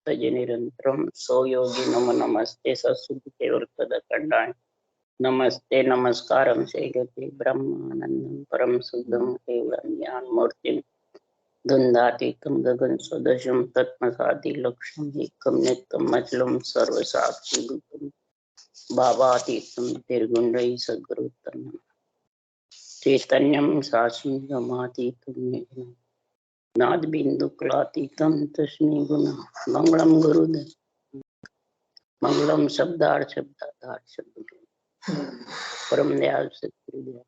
तज निरंतरम सो योगी नमो नमस्ते सत्सुते वर्तदखंडाय नमस्ते नमस्कारम श्रीगति ब्रह्मानंदम परम शुद्धम केवलम ज्ञान मूर्तिम द्वंद्वातीतम गगन सदृशम तत्मसादि लक्ष्यम एकम नित्यम अचलम सर्वसाक्षी भूतम भावातीतम निर्गुण्डैः सद्गुरुतम चैतन्यम साक्षीतमातीतम नाद बिंदु कलातीतम तस्मै गुण मंगलम गुरुदेव मंगलम शब्दार्थ शब्द परम दयाल सतगुरुदेव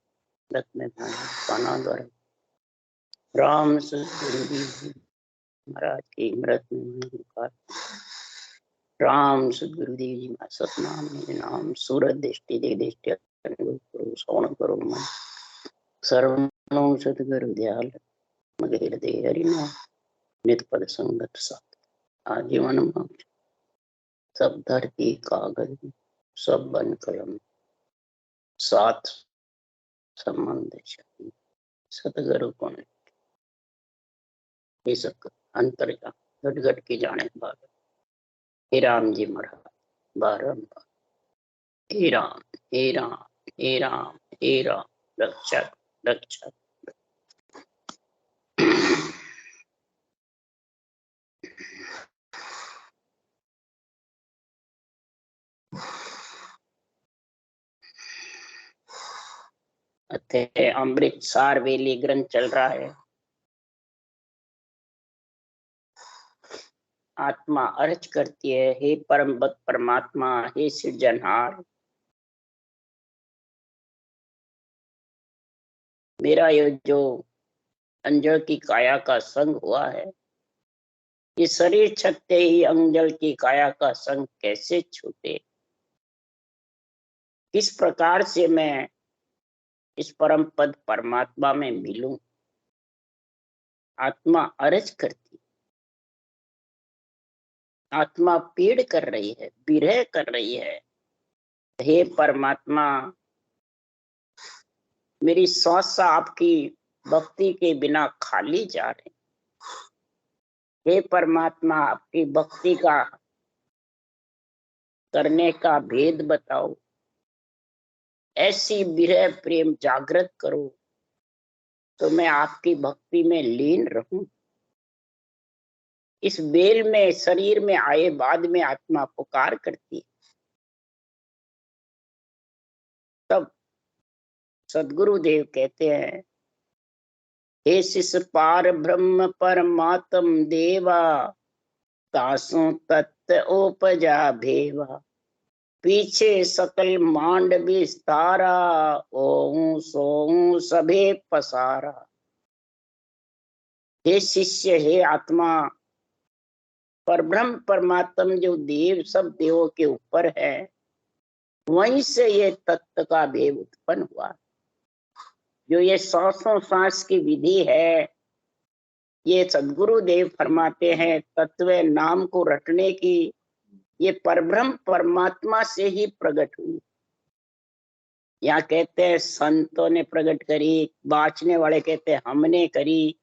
रत्न पाना द्वारा राम सतगुरु महाराज की अमृत में राम सतगुरुदेव जी का सतनाम मेरे नाम सूरत दृष्टि दे दृष्टि श्रवण करो मन सर्वनो सतगुरु दयाल मगे हृदय हरिनाम नित पद संगत साथ आजीवन मोक्ष सब धरती कागज सब बन कलम साथ संबंध सतगुरु को सब अंतर घट घट के जाने बार हे राम जी महाराज बारंबार हे राम हे राम हे राम हे राम रक्षक रक्षक अमृत सार वेली ग्रंथ चल रहा है। आत्मा अर्ज करती है, हे परम भक्त परमात्मा, हे सृजनहार, मेरा ये जो अंजल की काया का संग हुआ है, ये शरीर छकते ही अंजल की काया का संग कैसे छूटे? किस प्रकार से मैं इस परम पद परमात्मा में मिलूं? आत्मा अर्ज करती, आत्मा पीड़ कर रही है, विरह कर रही है। हे परमात्मा, मेरी श्वास आपकी भक्ति के बिना खाली जा रहे। हे परमात्मा, आपकी भक्ति का करने का भेद बताओ, ऐसी विरह प्रेम जागृत करो तो मैं आपकी भक्ति में लीन रहूं। इस बेल में शरीर में आए बाद में आत्मा पुकार करती है। तब सद्गुरुदेव कहते हैं, हे शिष्य पार ब्रह्म परमात्म देवा, तासों तत्व उपजा भेवा, पीछे सकल मांड विस्तारा, ओहूं सोहूं सभे पसारा। हे शिष्य, हे आत्मा, परब्रह्म परमात्म जो देव सब देवों के ऊपर है, वहीं से ये तत्व का भेद उत्पन्न हुआ। जो ये सांसों सांस की विधि है, ये सद्गुरु देव फरमाते हैं, तत्व नाम को रटने की ये परब्रह्म परमात्मा से ही प्रकट हुई। यहाँ कहते हैं संतों ने प्रकट करी, बाँचने वाले कहते हैं हमने करी।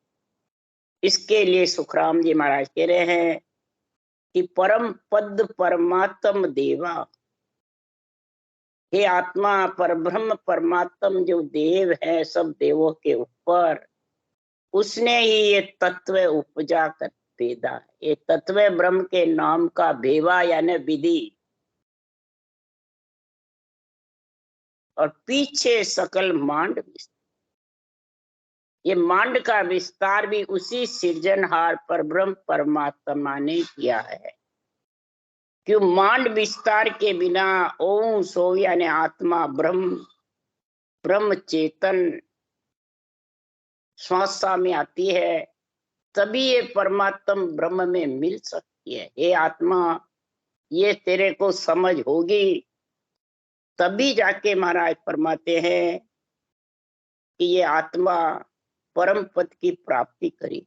इसके लिए सुखराम जी महाराज कह रहे हैं कि परम पद परमात्म देवा, हे आत्मा, परब्रह्म परमात्म जो देव है सब देवों के ऊपर, उसने ही ये तत्व उपजा कर पैदा। ये तत्व ब्रह्म के नाम का भेवा यानी विधि, और पीछे सकल मांड, ये मांड का विस्तार भी उसी सृजनहार परब्रह्म परमात्मा ने किया है। क्यों? मांड विस्तार के बिना ओम सो यानी आत्मा ब्रह्म ब्रह्म चेतन श्वासा में आती है, तभी ये परमात्म ब्रह्म में मिल सकती है। हे आत्मा, ये तेरे को समझ होगी तभी जाके महाराज फरमाते हैं कि ये आत्मा परम पद की प्राप्ति करी।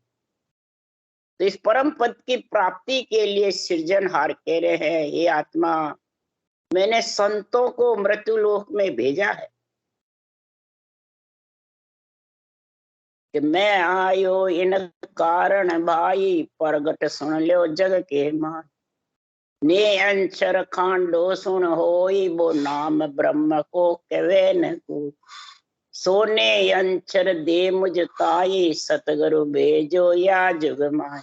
तो इस परम पद की प्राप्ति के लिए सृजनहार कह रहे हैं, हे आत्मा, मैंने संतों को मृत्युलोक में भेजा है कि मैं आयो इन कारण भाई, प्रगट सुन लो जग के मान। ने अंचर खांडो सुन होई, वो नाम ब्रह्म को कवे न को। सोने अंचर दे मुझ ताई, सतगुरु भेजो या जुग माई।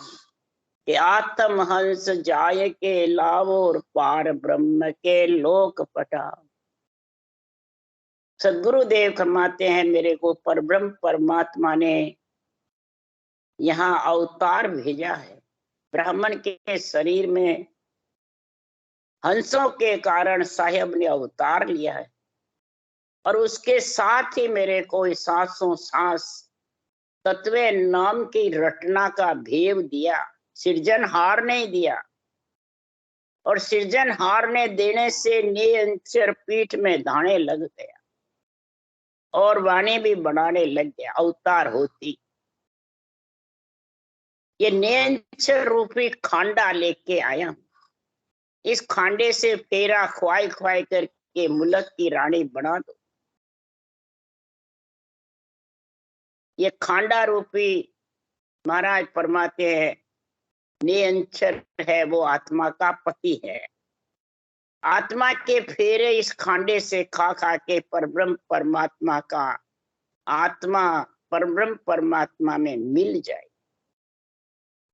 कि आत्म हंस जाय के लावो, और पार ब्रह्म के लोक पटाओ। सदगुरुदेव फरमाते हैं, मेरे को परब्रह्म परमात्मा ने यहाँ अवतार भेजा है। ब्राह्मण के शरीर में हंसों के कारण साहेब ने अवतार लिया है, और उसके साथ ही मेरे को सांसों सांस तत्व नाम की रटना का भेव दिया। सृजनहार ने दिया, और सृजनहार ने देने से निरंतर पीठ में दाने लग गया, और वाणी भी बनाने लग गया। अवतार होती ये निरंतर रूपी खांडा लेके आया। इस खांडे से फेरा ख्वाई ख्वाई करके मुल्क की रानी बना दो। ये खांडा रूपी महाराज फरमाते हैं, निरंतर है वो आत्मा का पति है। आत्मा के फेरे इस खांडे से खा खा के परब्रह्म परमात्मा का आत्मा परब्रह्म परमात्मा में मिल जाए।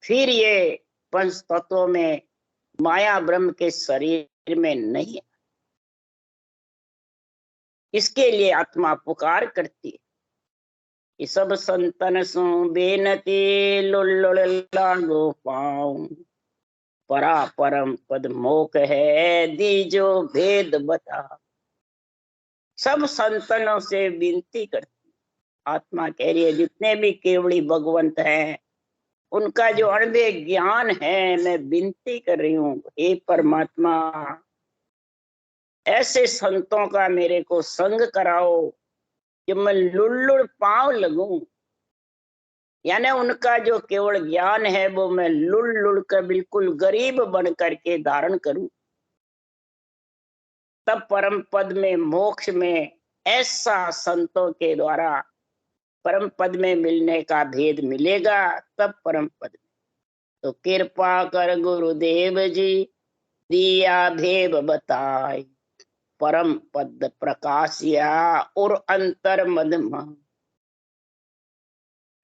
फिर ये पंच तत्वों में माया ब्रह्म के शरीर में नहीं है। इसके लिए आत्मा पुकार करती है कि सब संतन सो बेनती, लुल्लुल लागो पाऊं। परा परम पद मोक है, दीजो भेद बता। सब संतनों से विनती करती आत्मा कह रही है, जितने भी केवड़ी भगवंत हैं, उनका जो अणुभे ज्ञान है, मैं विनती कर रही हूँ, हे परमात्मा ऐसे संतों का मेरे को संग कराओ कि मैं लुल्लुड़ पांव लगूं। यानी उनका जो केवल ज्ञान है वो मैं लुड़ लुड़ कर बिल्कुल गरीब बन करके धारण करूं। तब परम पद में मोक्ष में ऐसा संतों के द्वारा परम पद में मिलने का भेद मिलेगा। तब परम पद में तो कृपा कर गुरुदेव जी, दिया भेद बताए। परम पद प्रकाशिया और अंतर मधमा।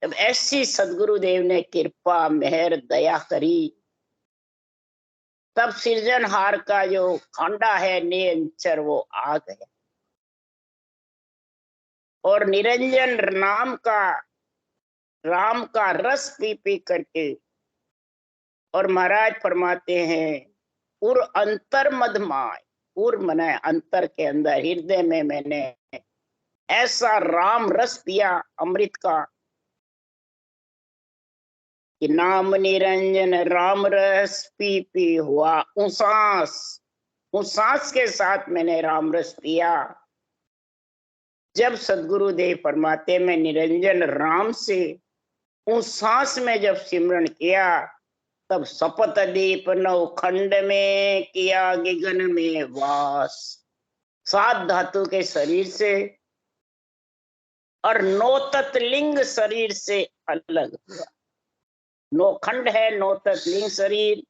जब ऐसी सदगुरुदेव ने कृपा मेहर दया करी, तब सृजनहार का जो खांडा है निरंतर वो आ गया, और निरंजन राम का रस पी पी करके, और महाराज फरमाते हैं उर अंतर मधमाय। उर मने अंतर के अंदर हृदय में मैंने ऐसा राम रस पिया अमृत का कि नाम निरंजन राम रस पी पी हुआ उसास। उसास के साथ मैंने राम रस पिया। जब सदगुरुदेव फरमाते मैं निरंजन राम से उस सांस में जब सिमरण किया, तब सपत दीप नवखंड में किया गगन में वास। 7 धातु के शरीर से और 9 तत्लिंग शरीर से अलग हुआ। 9 खंड है, 9 तत्लिंग शरीर,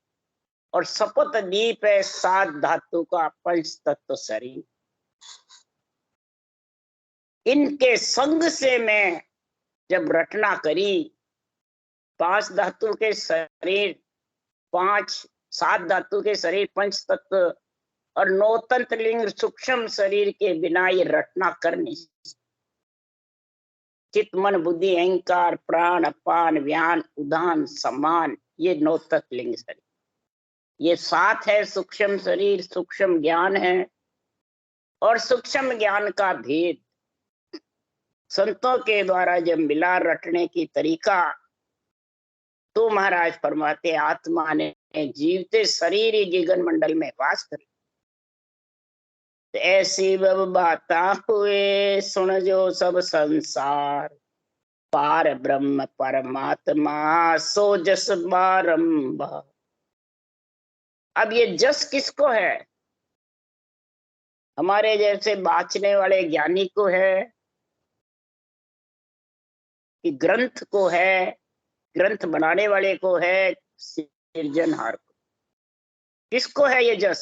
और सपत दीप है 7 धातु का पंच तत्व शरीर। इनके संग से मैं जब रचना करी, 5 धातु के शरीर 7 धातु के शरीर पंच तत्व और 9 तंत्रलिंग सूक्ष्म शरीर के बिना ये रचना करनी। चित मन बुद्धि अहंकार प्राण अपान व्यान उदान समान, ये 9 तत्लिंग शरीर। ये 7 है सूक्ष्म शरीर, सूक्ष्म ज्ञान है, और सूक्ष्म ज्ञान का भेद संतों के द्वारा जब मिला रटने की तरीका, तो महाराज फरमाते आत्मा ने जीवते शरीर ही गगन मंडल में वास कर। ऐसी बब बाता हुए सुन जो सब संसार, पार ब्रह्म परमात्मा सो जस बारंबार। अब ये जस किसको है? हमारे जैसे बाँचने वाले ज्ञानी को है कि ग्रंथ को है, ग्रंथ बनाने वाले को है, सृजनहार को? किसको है ये जस?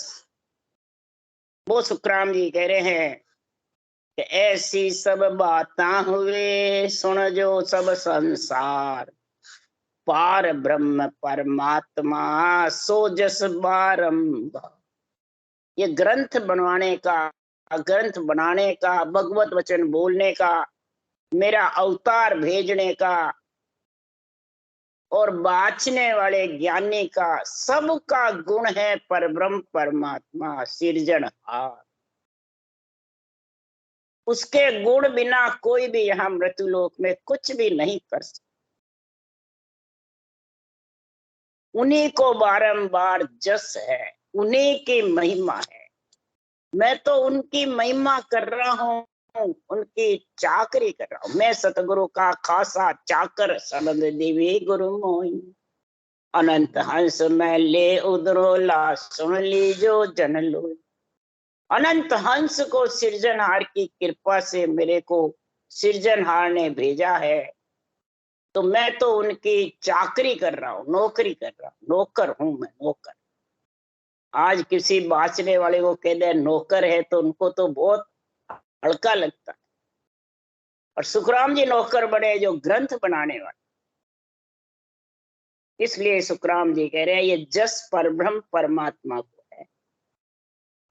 वो सुखराम जी कह रहे हैं कि ऐसी सब बातां हुए सुन जो सब संसार, पार ब्रह्म परमात्मा सो जस बारंबार। ये ग्रंथ बनवाने का, ग्रंथ बनाने का, भगवत वचन बोलने का, मेरा अवतार भेजने का और बाँचने वाले ज्ञानी का, सबका गुण है परब्रह्म परमात्मा सिरजनहार। उसके गुण बिना कोई भी यहाँ मृत्युलोक में कुछ भी नहीं कर सकता। उन्हीं को बारंबार जस है, उन्हीं की महिमा है। मैं तो उनकी महिमा कर रहा हूँ, उनकी चाकरी कर रहा हूँ। मैं सतगुरु का खासा चाकर सनद देवी गुरु मोही, अनंत हंस में ले उधरोला सुन लीजो जन लो। अनंत हंस को सृजनहार की कृपा से मेरे को सृजनहार ने भेजा है, तो मैं तो उनकी चाकरी कर रहा हूँ, नौकरी कर रहा हूँ। नौकर हूं मैं, नौकर। आज किसी बाँचने वाले को कह दे नौकर है तो उनको तो बहुत हल्का लगता है। और सुखराम जी नौकर बने जो ग्रंथ बनाने वाले। इसलिए सुखराम जी कह रहे हैं ये जस परब्रह्म परमात्मा को है।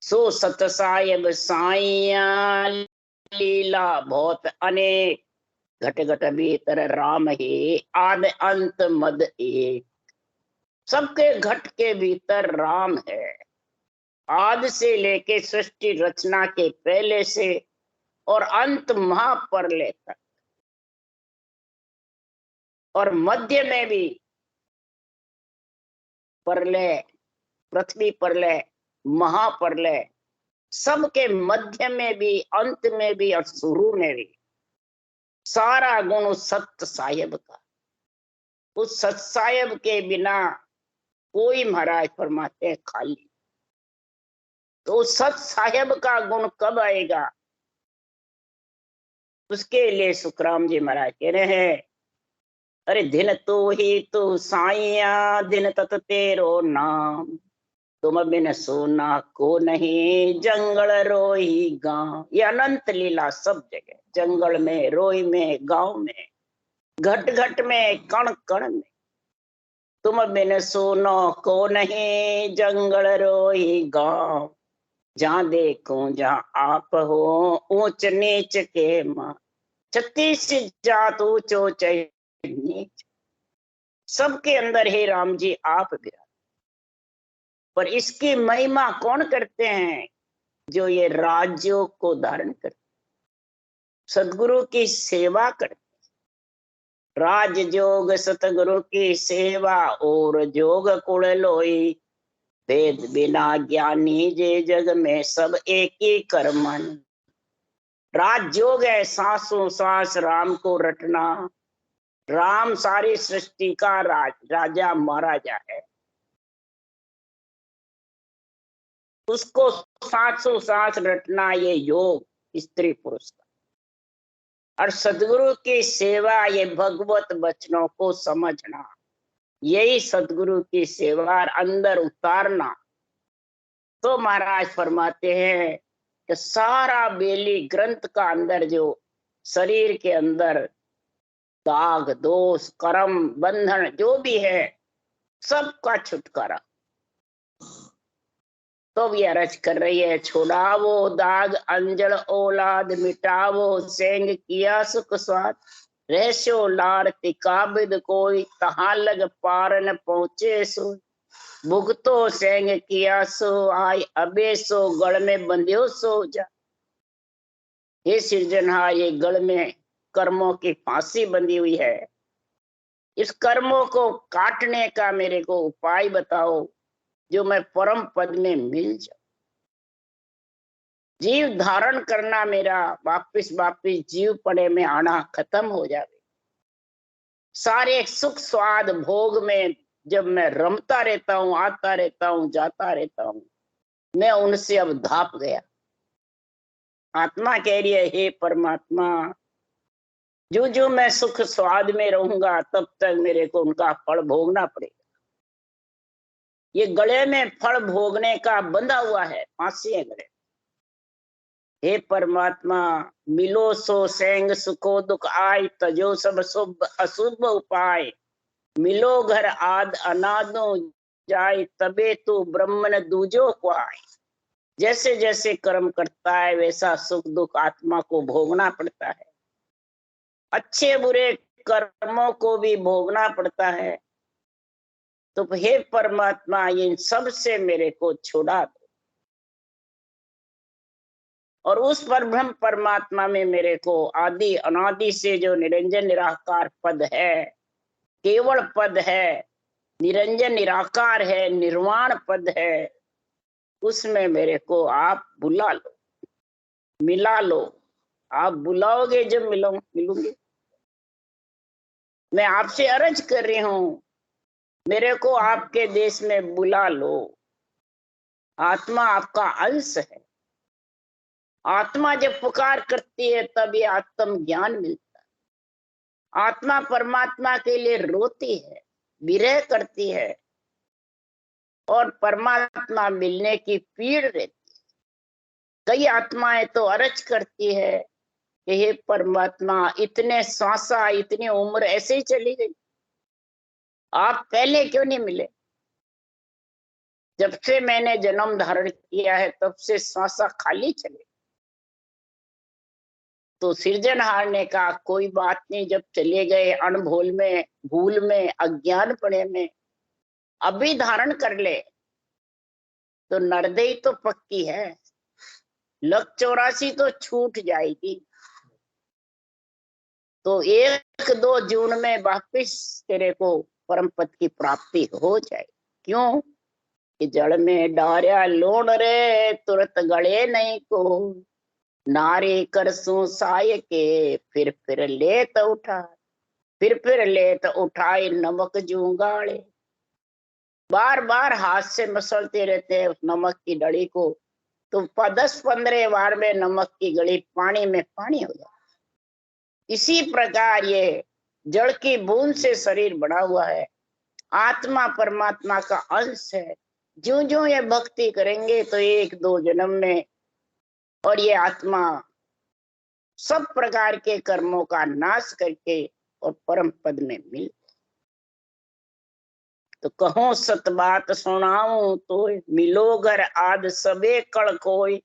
सो सत साहिब साइया लीला बहुत अनेक, घट घट भीतर राम ही आद अंत मद एक। सबके घट के भीतर राम है, आदि से लेके सृष्टि रचना के पहले से और अंत महाप्रलय तक, और मध्य में भी प्रलय, पृथ्वी प्रलय, महाप्रलय, सबके मध्य में भी, अंत में भी और शुरू में भी सारा गुण उस सत्य साहिब का। उस सत साहिब के बिना कोई महाराज फरमाते हैं खाली। तो उस सत साहिब का गुण कब आएगा? उसके लिए सुखराम जी महाराज कह रहे हैं, अरे दिन तो ही तू साइया दिन तत तेरो नाम, तुम बिन सोना को नहीं जंगल रोही गांव। ये अनंत लीला सब जगह, जंगल में, रोई में, गांव में, घट घट में, कण कण में। तुम बिन सोना को नहीं जंगल रोही गांव, जहां देखो जहां आप हो ऊंच नीच के मां। 36 जात ऊंचो चै नीच, सबके अंदर हे राम जी आप विराज। पर इसकी महिमा कौन करते हैं? जो ये राज्यों को धारण करते, सदगुरु की सेवा करते। राज जोग सतगुरु की सेवा और जोग कुल लोई, वेद बिना ज्ञानी जे जग में सब एक ही कर्मन। राज योग है सांसों सांस राम को रटना। राम सारी सृष्टि का राजा महाराजा है, उसको सांसों सांस रटना ये योग स्त्री पुरुष का। और सदगुरु की सेवा ये भगवत वचनों को समझना, यही सदगुरु की सेवा अंदर उतारना। तो महाराज फरमाते हैं कि सारा बेली ग्रंथ का अंदर जो शरीर के अंदर दाग दोष कर्म बंधन जो भी है सबका छुटकारा। तो भी अरज कर रही है, छोड़ावो दाग अंजल औलाद, मिटावो सेंग किया सुख स्वाद। रहस्यो लार तिकाबिद कोई, तहां लग पार न पहुंचे सो। भुगतो सेंग किया सो आई, अबे सो गढ़ में बंध्यो सो जा। हे सृजनहार, ये गढ़ में कर्मों की फांसी बंधी हुई है, इस कर्मों को काटने का मेरे को उपाय बताओ, जो मैं परम पद में मिल जाऊं। जीव धारण करना मेरा वापिस जीव पड़े में आना खत्म हो जाए। सारे सुख स्वाद भोग में जब मैं रमता रहता हूँ, आता रहता हूँ, जाता रहता हूँ, मैं उनसे अब धाप गया। आत्मा कह रही है, हे परमात्मा, जो जो मैं सुख स्वाद में रहूंगा तब तक मेरे को उनका फल भोगना पड़ेगा। ये गले में फल भोगने का बंधा हुआ है, फांसी है गले। हे परमात्मा, मिलो सो सेंग सुखो दुख आय, तजो सब शुभ अशुभ उपाय। मिलो घर आद अनादो जाय, तबे तो ब्रह्मन दूजो को आय। जैसे जैसे कर्म करता है वैसा सुख दुख आत्मा को भोगना पड़ता है, अच्छे बुरे कर्मों को भी भोगना पड़ता है। तो हे परमात्मा, इन सब से मेरे को छुड़ा दो और उस परब्रह्म परमात्मा में मेरे को आदि अनादि से जो निरंजन निराकार पद है, केवल पद है, निरंजन निराकार है, निर्वाण पद है, उसमें मेरे को आप बुला लो, मिला लो। आप बुलाओगे जब मिलूंगी। मैं आपसे अर्ज कर रही हूं, मेरे को आपके देश में बुला लो। आत्मा आपका अंश है। आत्मा जब पुकार करती है तब ये आत्म ज्ञान मिलता है। आत्मा परमात्मा के लिए रोती है, विरह करती है और परमात्मा मिलने की पीड़ रहती है। कई आत्माएं तो अर्ज करती है कि हे परमात्मा, इतने सांसा इतनी उम्र ऐसे ही चली गई, आप पहले क्यों नहीं मिले? जब से मैंने जन्म धारण किया है तब से सांसा खाली चले। तो सृजनहार ने कहा कोई बात नहीं, जब चले गए अनभूल में, भूल में, अज्ञानपणे में, अभी धारण कर ले तो नरदेही तो पक्की है, लक 84 तो छूट जाएगी। तो 1-2 जून में वापिस तेरे को परम पद की प्राप्ति हो जाए। क्यों कि जड़ में डार्या लोण रे, तुरंत गड़े नहीं को। नारी कर सू साय के, फिर ले तो उठा, फिर ले तो उठाए नमक जूंगाड़े। बार बार हाथ से मसलते रहते हैं उस नमक की डली को, तो 10-15 बार में नमक की गली पानी में पानी हो जाए। इसी प्रकार ये जड़ की बूंद से शरीर बना हुआ है, आत्मा परमात्मा का अंश है। ज्यों ज्यों ये भक्ति करेंगे तो 1-2 जन्म में और ये आत्मा सब प्रकार के कर्मों का नाश करके और परम पद में मिल। तो कहो सत बात सुनाऊं तो, मिलो घर आद सबे कड़ कोई।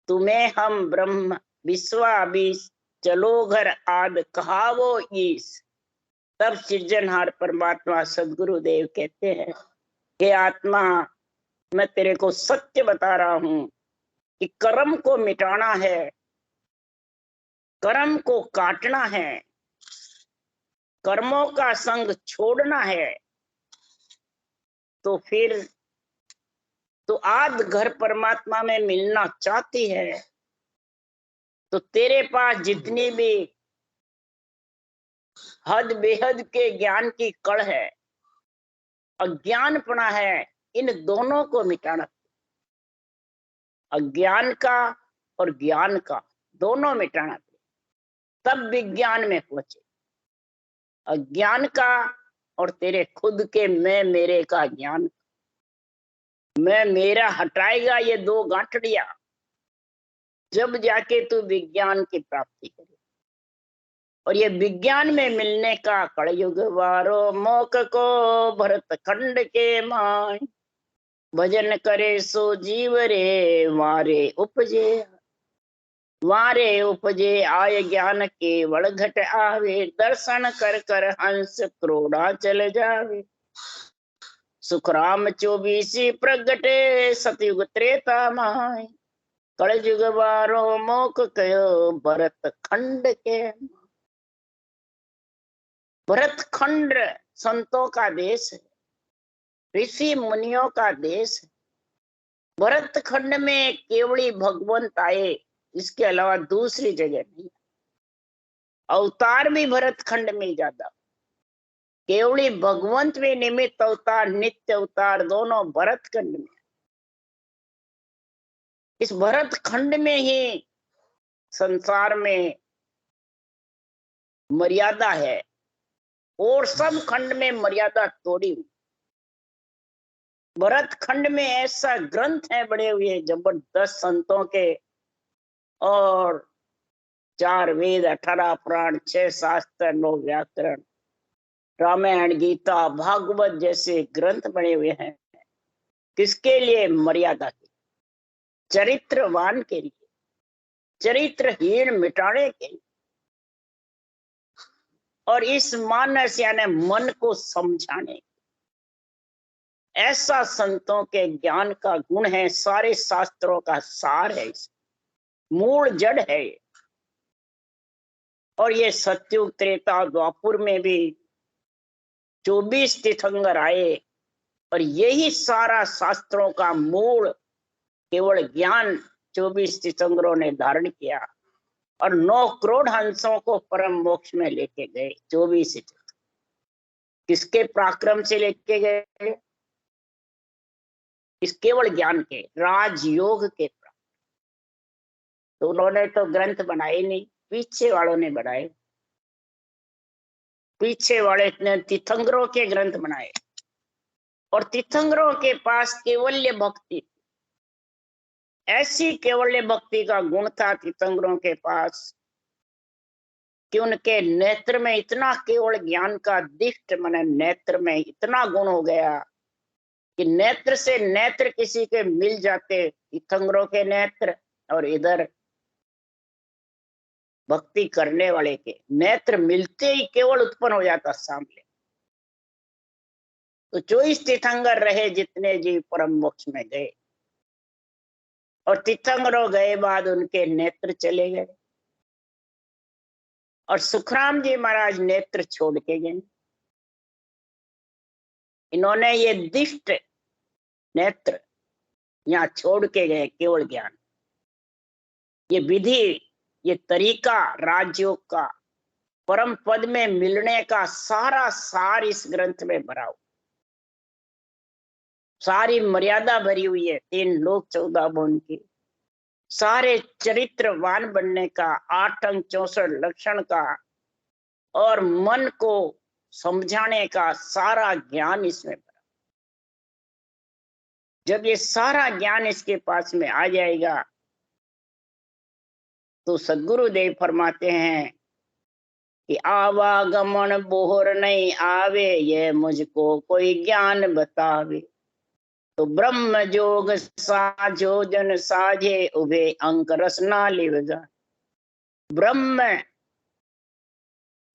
तुम्हें हम ब्रह्म विश्वाबीस, चलो घर आद कहावो ईस। तब सृजनहार परमात्मा सदगुरुदेव कहते हैं कि आत्मा, मैं तेरे को सत्य बता रहा हूं कि कर्म को मिटाना है, कर्म को काटना है, कर्मों का संग छोड़ना है। तो फिर तो आद घर परमात्मा में मिलना चाहती है तो तेरे पास जितनी भी हद बेहद के ज्ञान की कड़ है, अज्ञानपना है, इन दोनों को मिटाना। अज्ञान का और ज्ञान का दोनों मिटाना, तब विज्ञान में पहुंचे। अज्ञान का और तेरे खुद के मैं मेरे का ज्ञान। मैं मेरा हटाएगा ये 2 गांठड़ियां, जब जाके तू विज्ञान की प्राप्ति करे। और ये विज्ञान में मिलने का कलयुग वारो, मोक को भरत खंड के माय। भजन करे सो जीव रे, वारे उपजे आय ज्ञान के वड़ घट आवे। दर्शन कर कर हंस क्रोड़ा चल जावे। सुखराम 24 प्रगटे, सतयुग त्रेता माय। कलयुग वारो मोक कयो, भरत खंड के। भरत खंड संतों का देश है, ऋषि मुनियों का देश है। भरत खंड में केवली भगवंत आए, इसके अलावा दूसरी जगह नहीं। अवतार भी भरत खंड में ज्यादा, केवली भगवंत में निमित्त अवतार, नित्य अवतार दोनों भरत खंड में। इस भरत खंड में ही संसार में मर्यादा है और सब खंड में मर्यादा तोड़ी। भरत खंड में ऐसा ग्रंथ है बड़े हुए जबरदस्त संतों के, और 4 वेद, 18 पुराण, 6 शास्त्र, 9 व्याकरण, रामायण, गीता, भागवत जैसे ग्रंथ बने हुए हैं। किसके लिए? मर्यादा के, चरित्रवान के लिए, चरित्रहीन मिटाने के लिए। और इस मानस यानी मन को समझाने, ऐसा संतों के ज्ञान का गुण है। सारे शास्त्रों का सार है, मूल जड़ है। और ये सत्युग, त्रेता, द्वापुर में भी 24 तीर्थंकर आए, और यही सारा शास्त्रों का मूल केवल ज्ञान 24 तीर्थंकरों ने धारण किया, और 9 करोड़ हंसों को परम मोक्ष में लेके गए 24 तीर्थंकर। किसके पराक्रम से लेके गए? इस केवल ज्ञान के, राजयोग के। तो उन्होंने तो ग्रंथ बनाए नहीं, पीछे वालों ने बनाए। पीछे वाले ने तीर्थंकरों के ग्रंथ बनाए, और तीर्थंकरों के पास केवल्य भक्ति, ऐसी केवल्य भक्ति का गुण था तीर्थंकरों के पास कि उनके नेत्र में इतना केवल ज्ञान का दिष्ट, माने नेत्र में इतना गुण हो गया कि नेत्र से नेत्र किसी के मिल जाते, तीर्थंकरों के नेत्र और इधर भक्ति करने वाले के नेत्र मिलते ही केवल उत्पन्न हो जाता सामने। तो 24 तीर्थंकर रहे जितने जीव परम मोक्ष में गए, और तीर्थंकरों गए बाद उनके नेत्र चले गए, और सुखराम जी महाराज नेत्र छोड़ के गए। इन्होंने ये दिष्ट नेत्र यहाँ छोड़ के गए, केवल ज्ञान, ये विधि, ये तरीका, राजयोग का, परम पद में मिलने का सारा सार इस ग्रंथ में भरा हुआ। सारी मर्यादा भरी हुई है, 3 लोक 14 भुवन की, सारे चरित्रवान बनने का, 8 अंग 64 लक्षण का, और मन को समझाने का सारा ज्ञान इसमें भरा। जब ये सारा ज्ञान इसके पास में आ जाएगा तो सद्गुरुदेव फरमाते हैं कि आवागमन बोहर नहीं आवे, ये मुझको कोई ज्ञान बतावे। तो ब्रह्म जोग साझो जन साझे, उभे अंक रसना लिवगा। ब्रह्म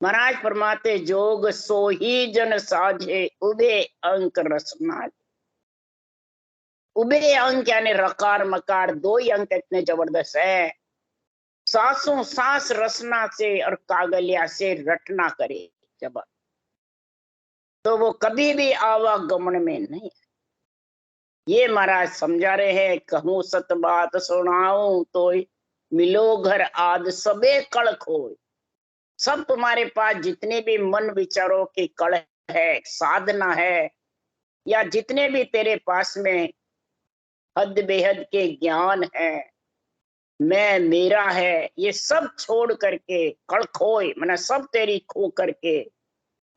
महाराज फरमाते जोग सो ही जन साझे, उभे अंक रसना। उभे अंक यानी रकार मकार, 2 ही अंक इतने जबरदस्त है। सांसों सांस रसना से और कागलिया से रटना करे जब, तो वो कभी भी आवागमन में नहीं। ये महाराज समझा रहे हैं, कहूं सत बात सुनाऊं तो मिलो घर आद सबे कड़ खोए। सब तुम्हारे पास जितने भी मन विचारों की कड़ है, साधना है, या जितने भी तेरे पास में हद बेहद के ज्ञान है, मैं मेरा है, ये सब छोड़ करके कड़ खोए, मैंने सब तेरी खो करके,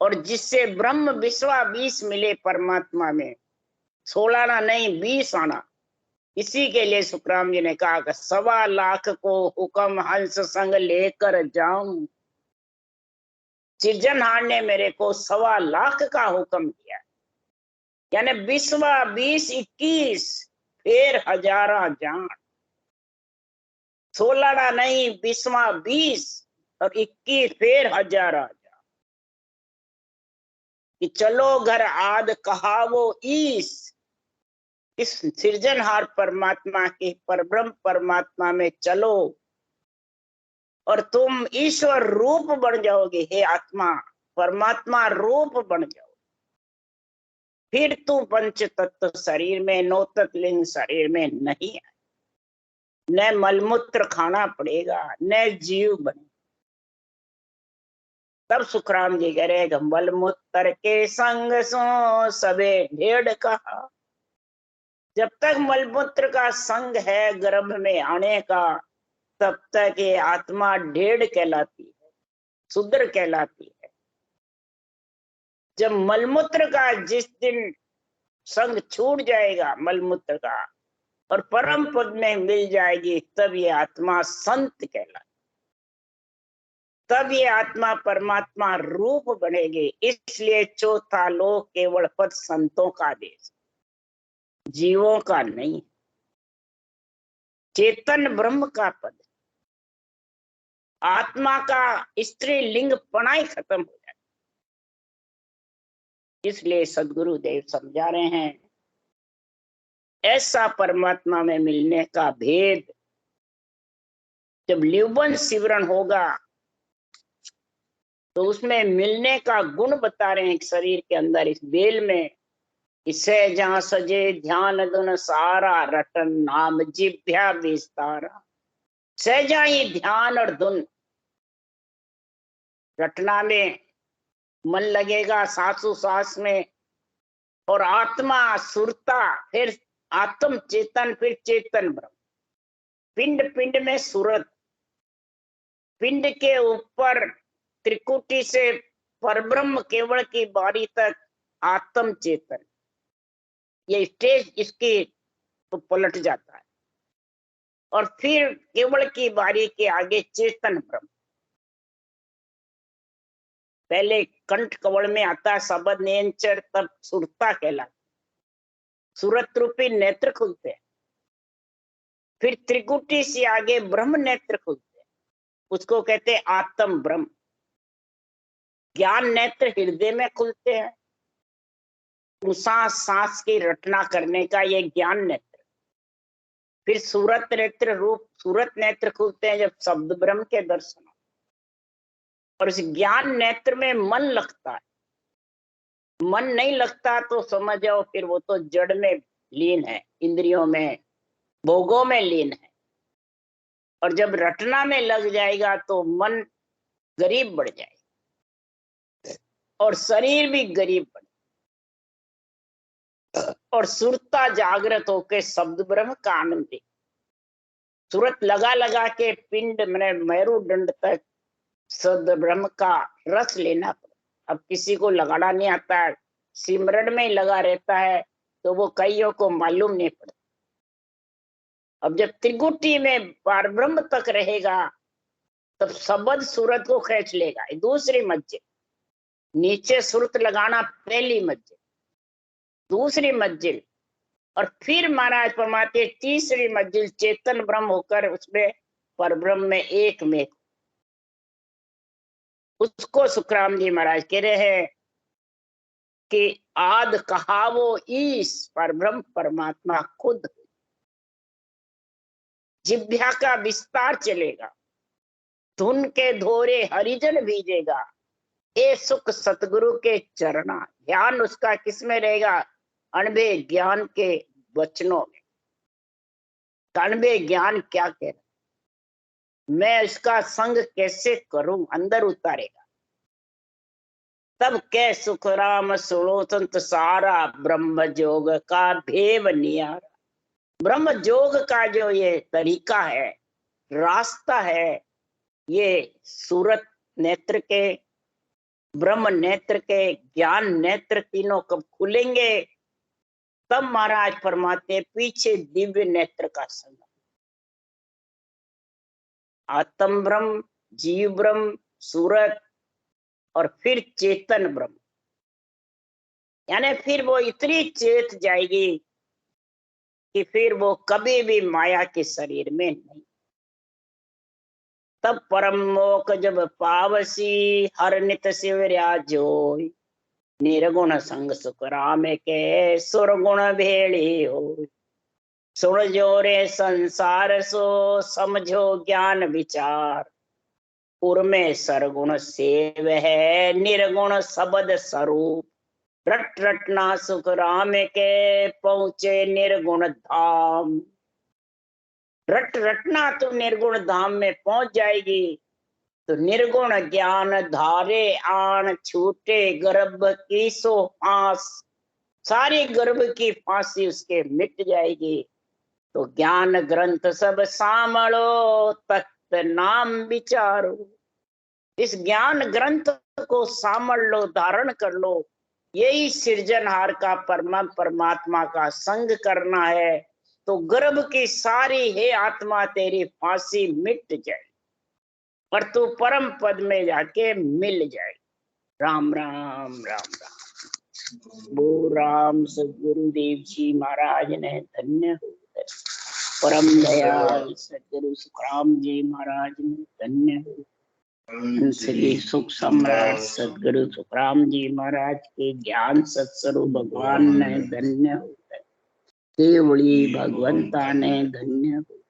और जिससे ब्रह्म विश्वा 20 मिले परमात्मा में, 16 आना नहीं 20 आना। इसी के लिए सुखराम जी ने कहा कि 1.25 लाख को हुक्म हंस संग लेकर जाऊं। सृजनहार ने मेरे को 1.25 लाख का हुक्म किया, यानी 20वां 20 21 फिर हजारा जान। 16 नहीं 20वां 20 और 21 फिर हजारा जान। कि चलो घर आद कहा वो ईस। इस सृजनहार परमात्मा के परब्रह्म परमात्मा में चलो, और तुम ईश्वर रूप बन जाओगे। हे आत्मा, परमात्मा रूप बन जाओ। फिर तू पंच तत्व शरीर में, नौ तत्व लिंग शरीर में नहीं है। न मलमूत्र खाना पड़ेगा, न जीव बने। तब सुखराम जी कह रहे, मलमूत्र के संग सो सबे ढेड़ कहा। जब तक मलमूत्र का संग है गर्भ में आने का, तब तक ये आत्मा ढेड़ कहलाती है, शूद्र कहलाती है। जब मलमूत्र का जिस दिन संग छूट जाएगा मलमूत्र का और परम पद में मिल जाएगी, तब ये आत्मा संत कहलाए, तब ये आत्मा परमात्मा रूप बनेगी। इसलिए चौथा लोक केवल पद संतों का देश, जीवों का नहीं। चेतन ब्रह्म का पद, आत्मा का स्त्री लिंग पणाई खत्म हो जाए। इसलिए सदगुरु देव समझा रहे हैं, ऐसा परमात्मा में मिलने का भेद जब लिवबंध सिमरन होगा तो उसमें मिलने का गुण बता रहे हैं। शरीर के अंदर इस बेल में, इसे जहां सजे ध्यान धुन सारा, रटन नाम जिभ्या विस्तारा। सहजा ही ध्यान और धुन रटना में मन लगेगा, सांसों सांस में, और आत्मा सुरता, फिर आत्म चेतन, फिर चेतन ब्रह्म। पिंड पिंड में सूरत, पिंड के ऊपर त्रिकुटी से परब्रह्म केवल की बारी तक आत्म चेतन। ये स्टेज इसकी तो पलट जाता है, और फिर केवल की बारी के आगे चेतन ब्रह्म। पहले कंठ कवल में आता है शब्द नेंचर, तब सुरता कहलाता, सूरत रूपी नेत्र खुलते हैं। फिर त्रिकुटी से आगे ब्रह्म नेत्र खुलते हैं, उसको कहते हैं आत्म ब्रह्म। ज्ञान नेत्र हृदय में खुलते हैं, सांस सांस की रटना करने का ये ज्ञान नेत्र। फिर सूरत नेत्र, रूप सूरत नेत्र खुलते हैं जब शब्द ब्रह्म के दर्शन, और इस ज्ञान नेत्र में मन लगता है। मन नहीं लगता तो समझ जाओ फिर वो तो जड़ में लीन है, इंद्रियों में, भोगों में लीन है। और जब रटना में लग जाएगा तो मन गरीब बढ़ जाएगा और शरीर भी गरीब बढ़, और सुरता जागृत होके शब्द ब्रह्म का आनंद दे। सूरत लगा लगा के पिंड मैंने मेरुदंड तक शब्द ब्रह्म का रस लेना पड़ा। अब किसी को लगाना नहीं आता है, सिमरन में लगा रहता है, तो वो कईयों को मालूम नहीं पड़ता। अब जब त्रिकुटी में परब्रह्म तक रहेगा तब शब्द सूरत को खींच लेगा। दूसरी मंजिल, नीचे सूरत लगाना पहली मंजिल, दूसरी मंजिल, और फिर महाराज परमात्मा तीसरी मंजिल चेतन ब्रह्म होकर उसमें परब्रह्म में एक में। उसको सुखराम जी महाराज कह रहे हैं कि आद कहावो ईश परब्रह्म परमात्मा खुद। जिभ्या का विस्तार चलेगा, धुन के धोरे हरिजन भीजेगा, ये सुख सतगुरु के चरणा। ध्यान उसका किसमें रहेगा? अनबे ज्ञान के वचनों में। अनबे ज्ञान क्या कह रहा, मैं इसका संग कैसे करूं, अंदर उतारेगा। तब कै सुख राम सुनो संत सारा, ब्रह्म जोग का भेव नियारा। ब्रह्म जोग का जो ये तरीका है, रास्ता है, ये सूरत नेत्र के, ब्रह्म नेत्र के, ज्ञान नेत्र तीनों कब खुलेंगे तब महाराज फरमाते पीछे दिव्य नेत्र का संग। आत्म ब्रह्म, जीव ब्रह्म, सूरत, और फिर चेतन ब्रह्म। यानी फिर वो इतनी चेत जाएगी कि फिर वो कभी भी माया के शरीर में नहीं। तब परम मोक जब पावसी, हर नित शिवर्या जोई, निर्गुण संग सुख राम के, सुरगुण भेड़ी हो। सुन जो रे संसार सो, समझो ज्ञान विचार, उर्मे सरगुण सेव है, निर्गुण शब्द स्वरूप। रट रटना सुख राम के, पहुंचे निर्गुण धाम। रट रटना तो निर्गुण धाम में पहुंच जाएगी, तो निर्गुण ज्ञान धारे आन, छूटे गर्भ की सो फांस। सारी गर्भ की फांसी उसके मिट जाएगी। तो ज्ञान ग्रंथ सब सामलो, तख्त नाम विचारो। इस ज्ञान ग्रंथ को सामल लो, धारण कर लो। यही सृजनहार का परमात्मा का संग करना है, तो गर्भ की सारी हे आत्मा तेरी फांसी मिट जाए और तू परम पद में जाके मिल जाए। राम राम राम राम। वो राम सदगुरुदेव जी महाराज ने धन्य हो गए। परम दयाल सदगुरु सुखराम जी महाराज ने धन्य हो। श्री सुख सम्राट सदगुरु सुखराम जी महाराज के ज्ञान सत्स्वरूप भगवान ने धन्य हो गए। केवली भगवंता ने धन्य हो।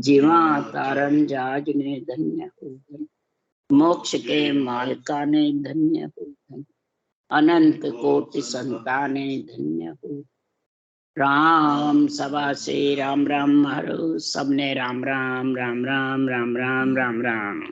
जीवा तारण जाज ने धन्य हो गए। मोक्ष के मालका ने धन्य हो गए। अनंत कोटि संताने धन्य हो। राम सभा से राम राम हरो। सबने राम राम राम राम राम राम राम राम।